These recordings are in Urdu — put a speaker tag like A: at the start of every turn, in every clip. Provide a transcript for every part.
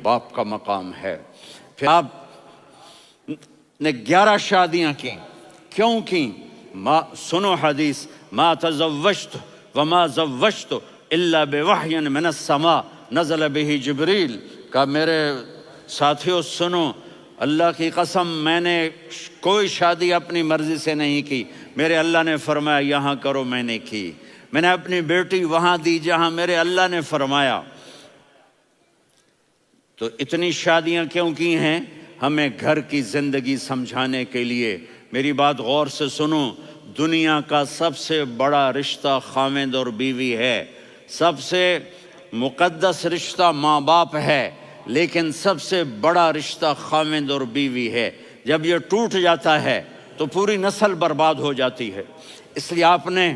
A: باپ کا مقام ہے۔ پھر آپ نے 11 شادیاں کی، کیوں کی؟ سنو حدیث، ما تزوجت وما زوجت الا بوحی من السماء نزل به جبریل، کہ میرے ساتھیوں سنو، اللہ کی قسم میں نے کوئی شادی اپنی مرضی سے نہیں کی، میرے اللہ نے فرمایا یہاں کرو، میں نے کی۔ میں نے اپنی بیٹی وہاں دی جہاں میرے اللہ نے فرمایا۔ تو اتنی شادیاں کیوں کی ہیں؟ ہمیں گھر کی زندگی سمجھانے کے لیے۔ میری بات غور سے سنو، دنیا کا سب سے بڑا رشتہ خاوند اور بیوی ہے، سب سے مقدس رشتہ ماں باپ ہے، لیکن سب سے بڑا رشتہ خاوند اور بیوی ہے۔ جب یہ ٹوٹ جاتا ہے تو پوری نسل برباد ہو جاتی ہے۔ اس لیے آپ نے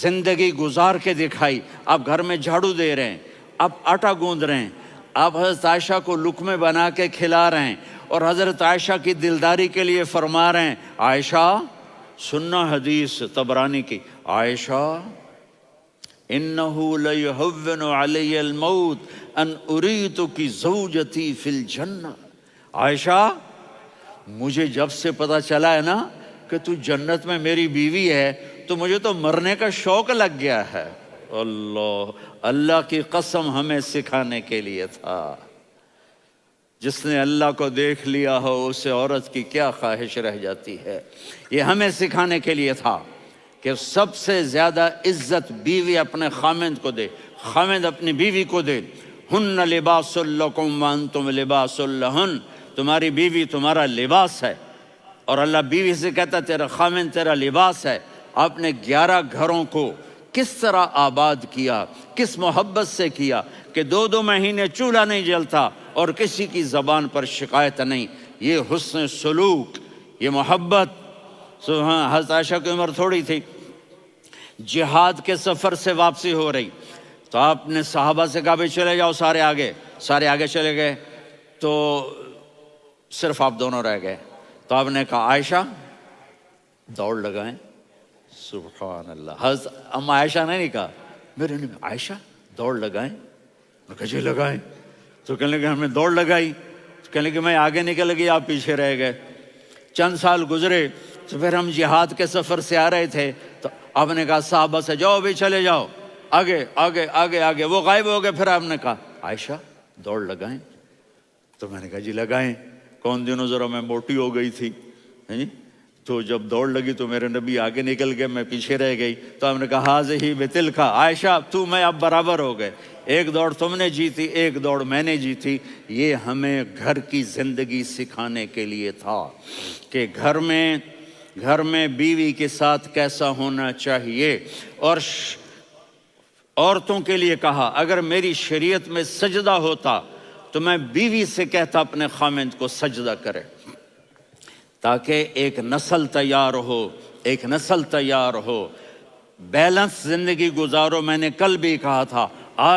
A: زندگی گزار کے دکھائی۔ آپ گھر میں جھاڑو دے رہے ہیں، آپ آٹا گوندھ رہے ہیں، آپ حضرت عائشہ کو لقمے بنا کے کھلا رہے ہیں، اور حضرت عائشہ کی دلداری کے لیے فرما رہے ہیں، عائشہ سننا حدیث طبرانی کی، عائشہ انہو لیہون علی الموت ان اریتک زوجتی فی الجنہ۔ عائشہ مجھے جب سے پتا چلا ہے نا کہ تو جنت میں میری بیوی ہے، تو مجھے تو مرنے کا شوق لگ گیا ہے۔ اللہ کی قسم ہمیں سکھانے کے لیے تھا۔ جس نے اللہ کو دیکھ لیا ہو اسے عورت کی کیا خواہش رہ جاتی ہے۔ یہ ہمیں سکھانے کے لیے تھا کہ سب سے زیادہ عزت بیوی اپنے خاوند کو دے، خاوند اپنی بیوی کو دے۔ ہن لباس لکم وانتم لباس لہن، تمہاری بیوی تمہارا لباس ہے، اور اللہ بیوی سے کہتا تیرا خاوند تیرا لباس ہے۔ آپ نے 11 گھروں کو کس طرح آباد کیا، کس محبت سے کیا کہ 2 مہینے چولہا نہیں جلتا اور کسی کی زبان پر شکایت نہیں۔ یہ حسن سلوک، یہ محبت۔ حضرت عائشہ کی عمر تھوڑی تھی، جہاد کے سفر سے واپسی ہو رہی، تو آپ نے صحابہ سے کہا بھی چلے جاؤ سارے آگے چلے گئے، تو صرف آپ دونوں رہ گئے۔ تو آپ نے کہا عائشہ دوڑ لگائیں۔ سبحان اللہ، حضرت اما عائشہ نے نہیں کہا، میرے نے عائشہ دوڑ لگائیں، میں کہا جی لگائیں۔ تو کہنے لگے ہم نے دوڑ لگائی، تو کہنے لگے میں آگے نکل گئی، آپ پیچھے رہ گئے۔ چند سال گزرے تو پھر ہم جہاد کے سفر سے آ رہے تھے، تو آپ نے کہا صحابہ سے جاؤ بھی چلے جاؤ آگے آگے آگے آگے، وہ غائب ہو گئے۔ پھر آپ نے کہا عائشہ دوڑ لگائیں، تو میں نے کہا جی لگائیں۔ کون دنوں ذرا میں موٹی ہو گئی تھی، تو جب دوڑ لگی تو میرے نبی آگے نکل گئے، میں پیچھے رہ گئی۔ تو ہم نے کہا ہاذہ بتلک، عائشہ تو میں اب برابر ہو گئے، ایک دوڑ تم نے جیتی، ایک دوڑ میں نے جیتی۔ یہ ہمیں گھر کی زندگی سکھانے کے لیے تھا کہ گھر میں بیوی کے ساتھ کیسا ہونا چاہیے۔ اور عورتوں کے لیے کہا اگر میری شریعت میں سجدہ ہوتا تو میں بیوی سے کہتا اپنے خاوند کو سجدہ کرے، تاکہ ایک نسل تیار ہو، بیلنس زندگی گزارو۔ میں نے کل بھی کہا تھا، آج